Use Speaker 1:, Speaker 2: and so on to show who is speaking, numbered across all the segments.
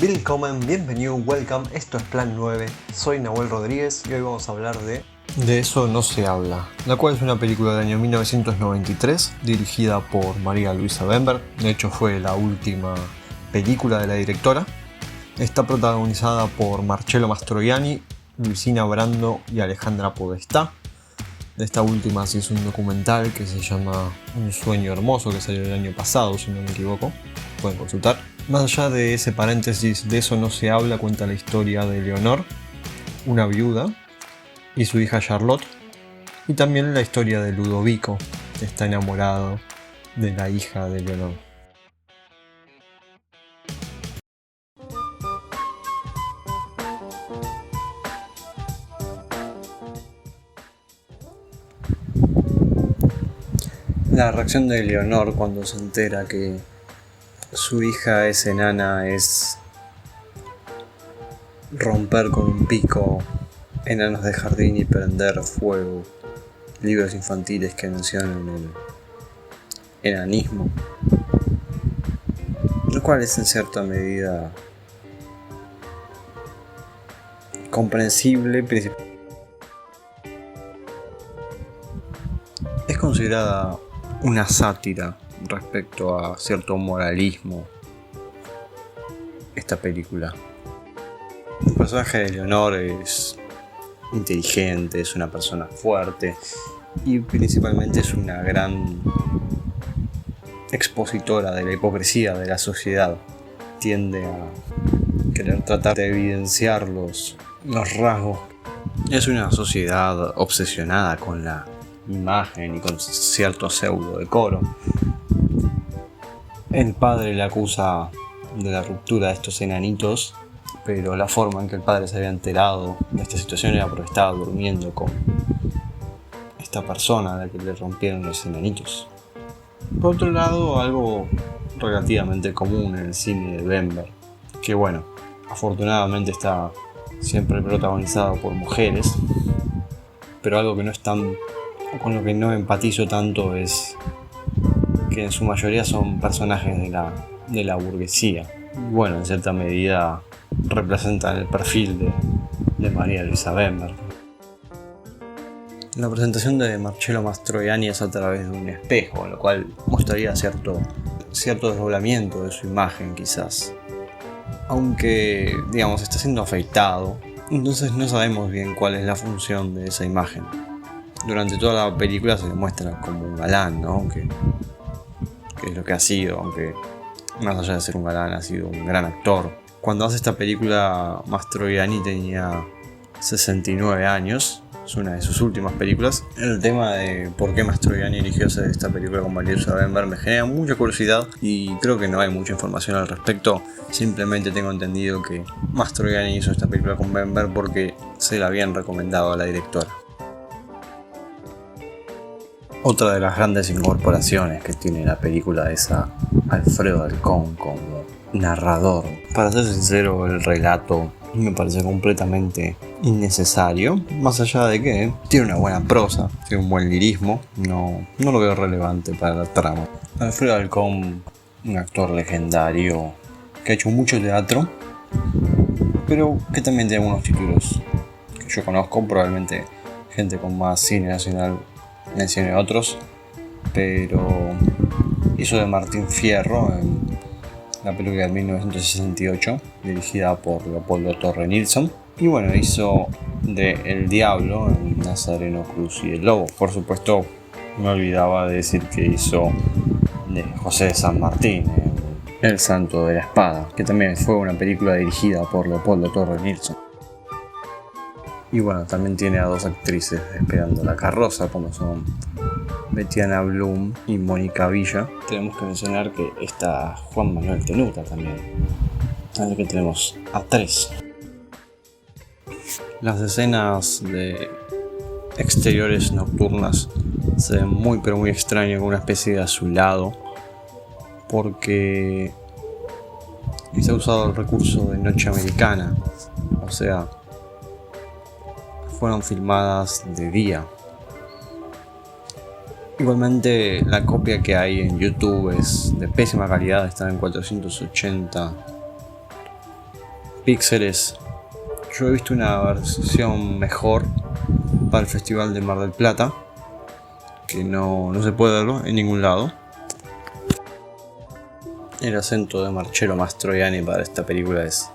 Speaker 1: Willkommen, bienvenido, welcome, esto es Plan 9, soy Nahuel Rodríguez y hoy vamos a hablar De eso no se habla, la cual es una película del año 1993 dirigida por María Luisa Bember. De hecho fue la última película de la directora. Está protagonizada por Marcello Mastroianni, Luisina Brando y Alejandra Podestá. De esta última se hizo un documental que se llama Un sueño hermoso, que salió el año pasado, si no me equivoco, pueden consultar. Más allá de ese paréntesis, De eso no se habla, cuenta la historia de Leonor, una viuda, y su hija Charlotte, y también la historia de Ludovico, que está enamorado de la hija de Leonor. La reacción de Leonor cuando se entera que su hija es enana es romper con un pico enanos de jardín y prender fuego libros infantiles que mencionan el enanismo, lo cual es en cierta medida comprensible. Es considerada una sátira respecto a cierto moralismo esta película. El personaje de Leonor es inteligente, es una persona fuerte y principalmente es una gran expositora de la hipocresía de la sociedad. Tiende a querer tratar de evidenciar los rasgos. Es una sociedad obsesionada con la imagen y con cierto pseudo decoro. El padre le acusa de la ruptura de estos enanitos, pero la forma en que el padre se había enterado de esta situación era porque estaba durmiendo con esta persona a la que le rompieron los enanitos. Por otro lado, algo relativamente común en el cine de Bember, que bueno, afortunadamente está siempre protagonizado por mujeres, pero algo que no es tan, con lo que no empatizo tanto, es que en su mayoría son personajes de la burguesía. Y bueno, en cierta medida representan el perfil de María Luisa Bember. La presentación de Marcello Mastroianni es a través de un espejo, lo cual mostraría cierto desdoblamiento de su imagen quizás. Aunque, digamos, está siendo afeitado, entonces no sabemos bien cuál es la función de esa imagen. Durante toda la película se le muestra como un galán, ¿no? Que es lo que ha sido, aunque más allá de ser un galán ha sido un gran actor. Cuando hace esta película Mastroianni tenía 69 años, es una de sus últimas películas. El tema de por qué Mastroianni eligió hacer esta película con María Luisa Bember me genera mucha curiosidad y creo que no hay mucha información al respecto. Simplemente tengo entendido que Mastroianni hizo esta película con Bember porque se la habían recomendado a la directora. Otra de las grandes incorporaciones que tiene la película es a Alfredo Alcón como narrador. Para ser sincero, el relato me parece completamente innecesario, más allá de que tiene una buena prosa, tiene un buen lirismo, no lo veo relevante para la trama. Alfredo Alcón, un actor legendario que ha hecho mucho teatro, pero que también tiene algunos títulos que yo conozco, probablemente gente con más cine nacional mencione otros, pero hizo de Martín Fierro en la película de 1968, dirigida por Leopoldo Torre Nilsson. Y bueno, hizo de El Diablo en Nazareno Cruz y el Lobo. Por supuesto, me olvidaba de decir que hizo de José de San Martín en El Santo de la Espada, que también fue una película dirigida por Leopoldo Torre Nilsson. Y bueno, también tiene a dos actrices esperando la carroza, como son Betiana Blum y Mónica Villa. Tenemos que mencionar que está Juan Manuel Tenuta también, así que tenemos a tres. Las escenas de exteriores nocturnas se ven muy pero muy extrañas, con una especie de azulado, porque se ha usado el recurso de noche americana, o sea, fueron filmadas de día. Igualmente la copia que hay en YouTube es de pésima calidad, está en 480 píxeles. Yo he visto una versión mejor para el Festival de Mar del Plata, que no se puede verlo en ningún lado. El acento de Marcello Mastroianni para esta película es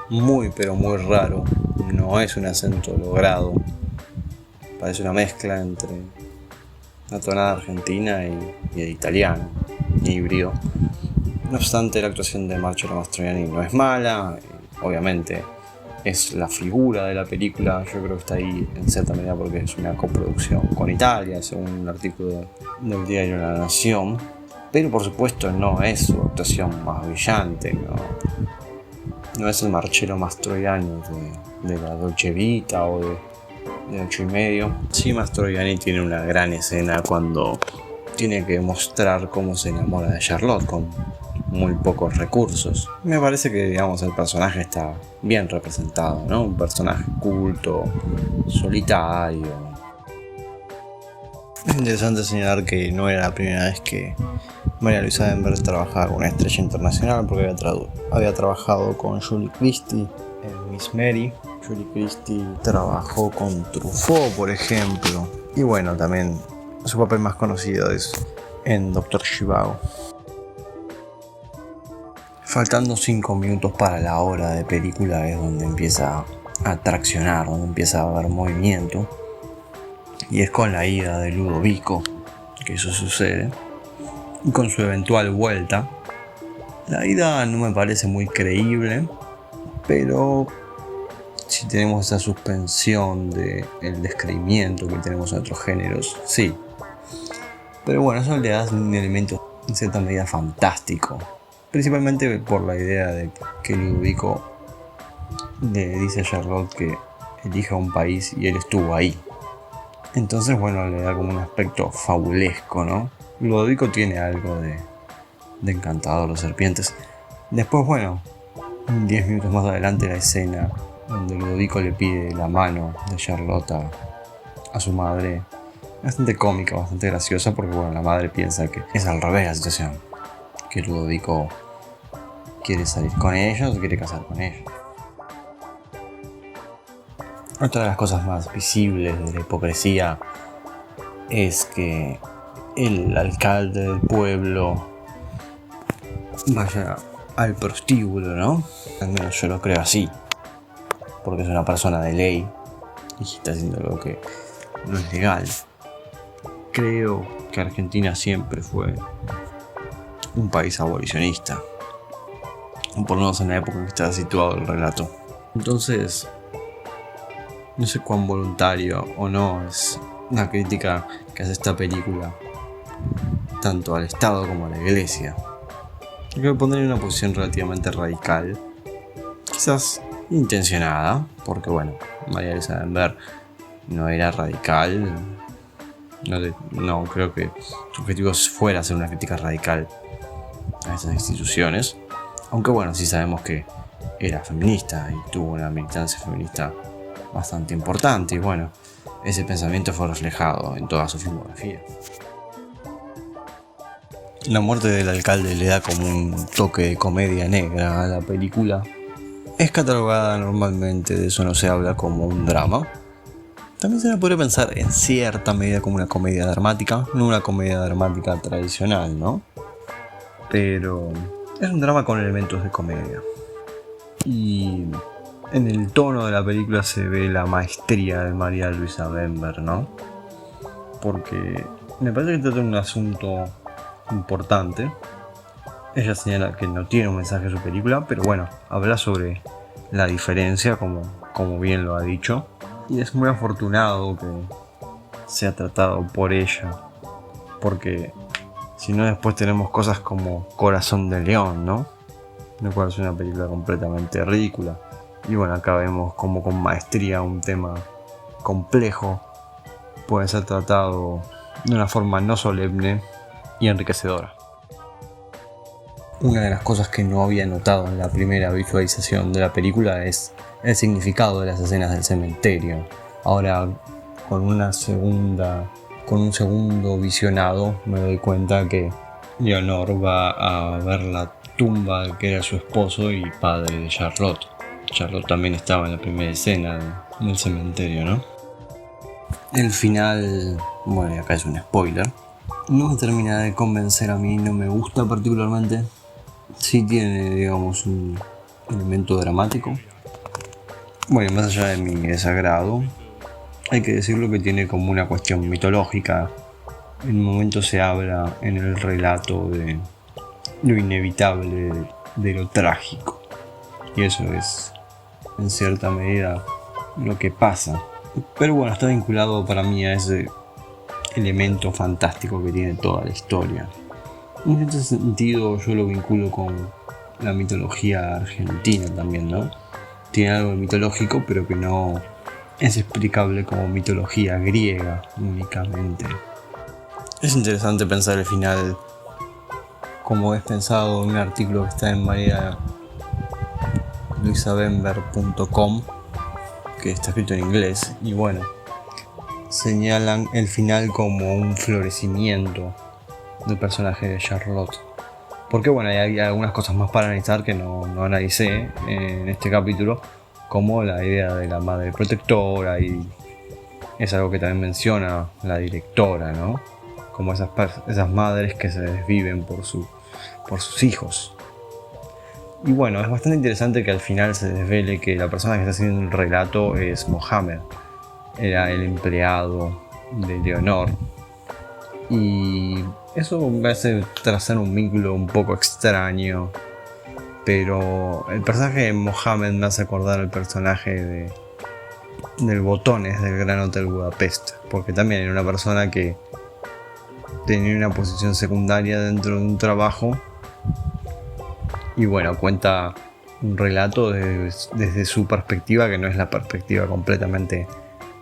Speaker 1: muy pero muy raro. No es un acento logrado. Parece una mezcla entre una tonada argentina y el italiano, híbrido. No obstante, la actuación de Marcello Mastroianni no es mala. Obviamente es la figura de la película. Yo creo que está ahí en cierta medida porque es una coproducción con Italia, según un artículo del diario La Nación. Pero por supuesto no es su actuación más brillante, no es el Marcello Mastroianni de la Dolce Vita o de 8,5. Sí, Mastroianni tiene una gran escena cuando tiene que mostrar cómo se enamora de Charlotte con muy pocos recursos. Me parece que, digamos, el personaje está bien representado, ¿no? Un personaje culto, solitario. Es interesante señalar que no era la primera vez que María Luisa Denberg trabajaba con una estrella internacional, porque había trabajado con Julie Christie en Miss Mary. Julie Christie trabajó con Truffaut, por ejemplo. Y bueno, también su papel más conocido es en Dr. Zhivago. Faltando 5 minutos para la hora de película es donde empieza a traccionar, donde empieza a haber movimiento. Y es con la ida de Ludovico que eso sucede. Y con su eventual vuelta. La ida no me parece muy creíble, pero si tenemos esa suspensión del descreimiento que tenemos en otros géneros, sí. Pero bueno, eso le da un elemento en cierta medida fantástico. Principalmente por la idea de que Ludovico le dice a Charlotte que elija un país y él estuvo ahí. Entonces, bueno, le da como un aspecto fabulesco, ¿no? Ludovico tiene algo de Encantador de Serpientes. Después, bueno, 10 minutos más adelante la escena donde Ludovico le pide la mano de Charlotte a su madre. Bastante cómica, bastante graciosa, porque bueno, la madre piensa que es al revés la situación. Que Ludovico quiere salir con ellos o quiere casar con ellos. Otra de las cosas más visibles de la hipocresía es que el alcalde del pueblo vaya al prostíbulo, ¿no? Al menos yo lo creo así, porque es una persona de ley y está haciendo algo que no es legal. Creo que Argentina siempre fue un país abolicionista, por lo menos en la época en que estaba situado el relato. Entonces, no sé cuán voluntario o no es una crítica que hace esta película tanto al Estado como a la Iglesia. Yo me pondré en una posición relativamente radical, quizás intencionada, porque bueno, María Luisa Denberg no era radical. No creo que su objetivo fuera hacer una crítica radical a esas instituciones, aunque bueno, sí sabemos que era feminista y tuvo una militancia feminista bastante importante, y bueno, ese pensamiento fue reflejado en toda su filmografía. La muerte del alcalde le da como un toque de comedia negra a la película. Es catalogada normalmente, de eso no se habla, como un drama. También se le podría pensar en cierta medida como una comedia dramática, no una comedia dramática tradicional, ¿no? Pero es un drama con elementos de comedia. Y en el tono de la película se ve la maestría de María Luisa Denberg, ¿no? Porque me parece que trata de un asunto importante. Ella señala que no tiene un mensaje en su película, pero bueno, habla sobre la diferencia, como bien lo ha dicho. Y es muy afortunado que sea tratado por ella, porque si no después tenemos cosas como Corazón de León, ¿no? Lo cual es una película completamente ridícula. Y bueno, acá vemos como con maestría un tema complejo puede ser tratado de una forma no solemne y enriquecedora. Una de las cosas que no había notado en la primera visualización de la película es el significado de las escenas del cementerio. Ahora, con un segundo visionado, me doy cuenta que Leonor va a ver la tumba que era su esposo y padre de Charlotte. Charlotte también estaba en la primera escena del cementerio, ¿no? El final, bueno, acá es un spoiler, no me termina de convencer a mí, no me gusta particularmente. Sí tiene, digamos, un elemento dramático. Bueno, más allá de mi desagrado, hay que decirlo que tiene como una cuestión mitológica. En un momento se habla en el relato de lo inevitable, de lo trágico. Y eso es, en cierta medida, lo que pasa. Pero bueno, está vinculado para mí a ese elemento fantástico que tiene toda la historia. En ese sentido yo lo vinculo con la mitología argentina también, ¿no? Tiene algo de mitológico, pero que no es explicable como mitología griega únicamente. Es interesante pensar el final como es pensado en un artículo que está en marialuisabember.com, que está escrito en inglés, y bueno, señalan el final como un florecimiento del personaje de Charlotte. Porque bueno, hay algunas cosas más para analizar que no analicé en este capítulo, como la idea de la madre protectora, y es algo que también menciona la directora, ¿no? Como esas madres que se desviven por sus hijos. Y bueno, es bastante interesante que al final se desvele que la persona que está haciendo el relato es Mohamed. Era el empleado de Leonor. Y eso me hace trazar un vínculo un poco extraño. Pero el personaje de Mohamed me hace acordar al personaje del Botones del Gran Hotel Budapest. Porque también era una persona que tenía una posición secundaria dentro de un trabajo. Y bueno, cuenta un relato desde su perspectiva, que no es la perspectiva completamente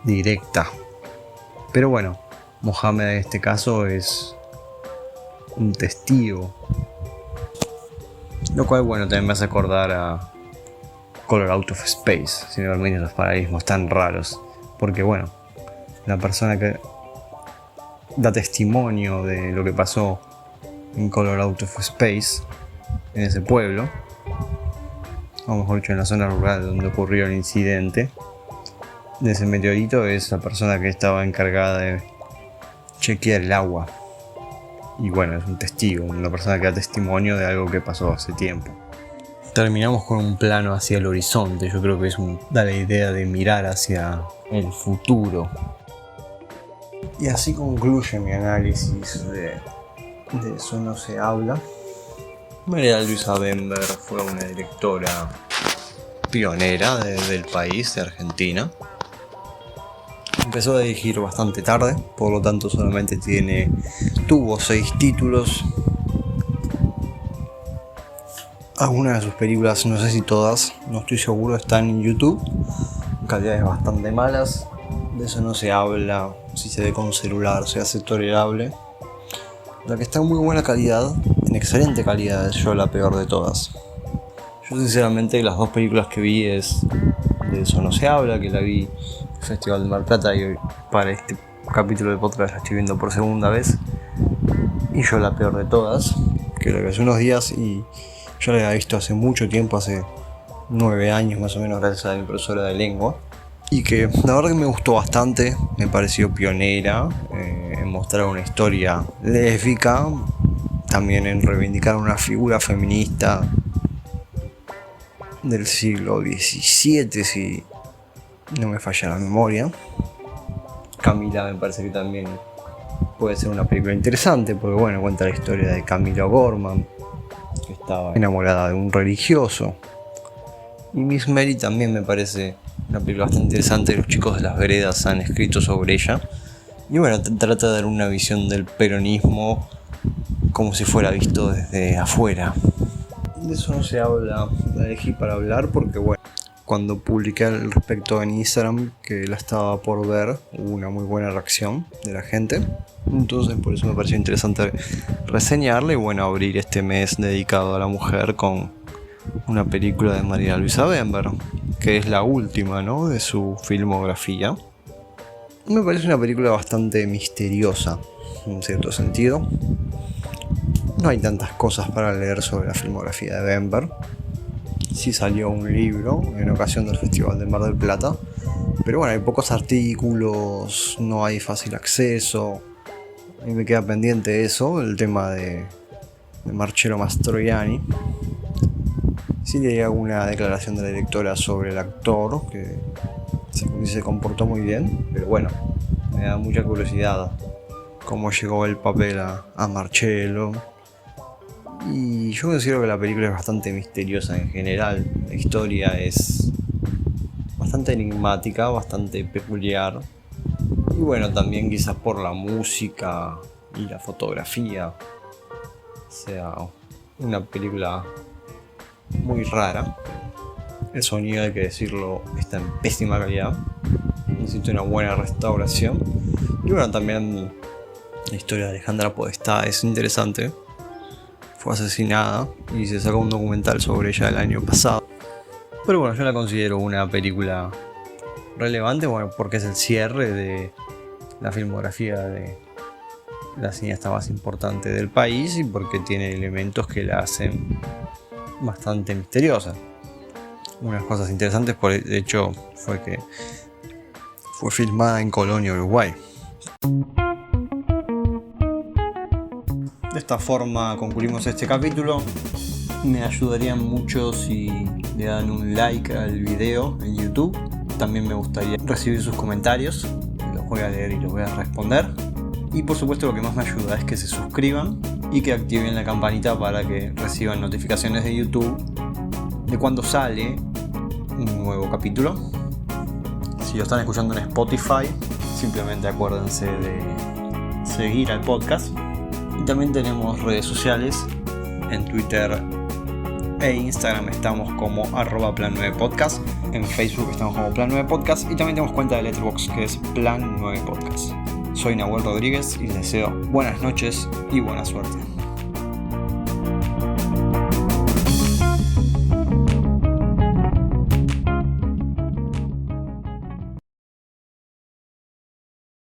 Speaker 1: directa. Pero bueno, Mohamed en este caso es un testigo. Lo cual, bueno, también me hace acordar a Color Out of Space, si no olvides los paralelismos tan raros. Porque bueno, la persona que da testimonio de lo que pasó en Color Out of Space, en ese pueblo, o mejor dicho en la zona rural donde ocurrió el incidente de ese meteorito, es la persona que estaba encargada de chequear el agua. Y bueno, es un testigo, una persona que da testimonio de algo que pasó hace tiempo. Terminamos con un plano hacia el horizonte. Yo creo que da la idea de mirar hacia el futuro. Y así concluye mi análisis de Eso no se habla. María Luisa Bember fue una directora pionera del país, de Argentina. Empezó a dirigir bastante tarde, por lo tanto solamente tuvo 6 títulos. Algunas de sus películas, no sé si todas, no estoy seguro, están en YouTube, calidades bastante malas. De Eso no se habla, si se ve con celular se hace tolerable. La que está en muy buena calidad, en excelente calidad, es Yo, la peor de todas. Yo sinceramente las 2 películas que vi es De Eso no se habla, que la vi en el Festival de Mar del Plata y hoy para este capítulo de podcast la estoy viendo por segunda vez. Y Yo, la peor de todas, que la vi hace unos días y yo la había visto hace mucho tiempo, hace 9 años más o menos, gracias a mi profesora de lengua. Y que la verdad que me gustó bastante, me pareció pionera en mostrar una historia lésbica, también en reivindicar una figura feminista del siglo XVII, si no me falla la memoria. Camila me parece que también puede ser una película interesante, porque bueno, cuenta la historia de Camila Gorman, que estaba enamorada de un religioso. Y Miss Mary también me parece una película bastante interesante. Los chicos de las veredas han escrito sobre ella. Y bueno, trata de dar una visión del peronismo como si fuera visto desde afuera. De Eso no se habla, la elegí para hablar porque bueno, cuando publiqué al respecto en Instagram que la estaba por ver, hubo una muy buena reacción de la gente. Entonces por eso me pareció interesante reseñarla y bueno, abrir este mes dedicado a la mujer con una película de María Luisa Bember, que es la última, ¿no?, de su filmografía. Me parece una película bastante misteriosa, en cierto sentido. No hay tantas cosas para leer sobre la filmografía de Bember. Sí salió un libro en ocasión del Festival de Mar del Plata, pero bueno, hay pocos artículos, no hay fácil acceso. A mí me queda pendiente eso, el tema de Marcello Mastroianni. Sí leí alguna declaración de la directora sobre el actor, que se comportó muy bien, pero bueno, me da mucha curiosidad cómo llegó el papel a Marcello. Y yo considero que la película es bastante misteriosa en general. La historia es bastante enigmática, bastante peculiar. Y bueno, también quizás por la música y la fotografía sea una película muy rara. El sonido, hay que decirlo, está en pésima calidad. Necesita una buena restauración. Y bueno, también la historia de Alejandra Podestá es interesante. Fue asesinada y se sacó un documental sobre ella el año pasado. Pero bueno, yo la considero una película relevante, bueno, porque es el cierre de la filmografía de la cineasta más importante del país y porque tiene elementos que la hacen bastante misteriosa. Unas cosas interesantes, por el hecho, fue que fue filmada en Colonia, Uruguay. De esta forma concluimos este capítulo. Me ayudarían mucho si le dan un like al video en YouTube. También me gustaría recibir sus comentarios. Los voy a leer y los voy a responder. Y por supuesto lo que más me ayuda es que se suscriban y que activen la campanita para que reciban notificaciones de YouTube de cuando sale un nuevo capítulo. Si lo están escuchando en Spotify, simplemente acuérdense de seguir al podcast. Y también tenemos redes sociales. En Twitter e Instagram estamos como @plan9podcast. En Facebook estamos como Plan9podcast. Y también tenemos cuenta de Letterboxd que es Plan9podcast. Soy Nahuel Rodríguez y les deseo buenas noches y buena suerte.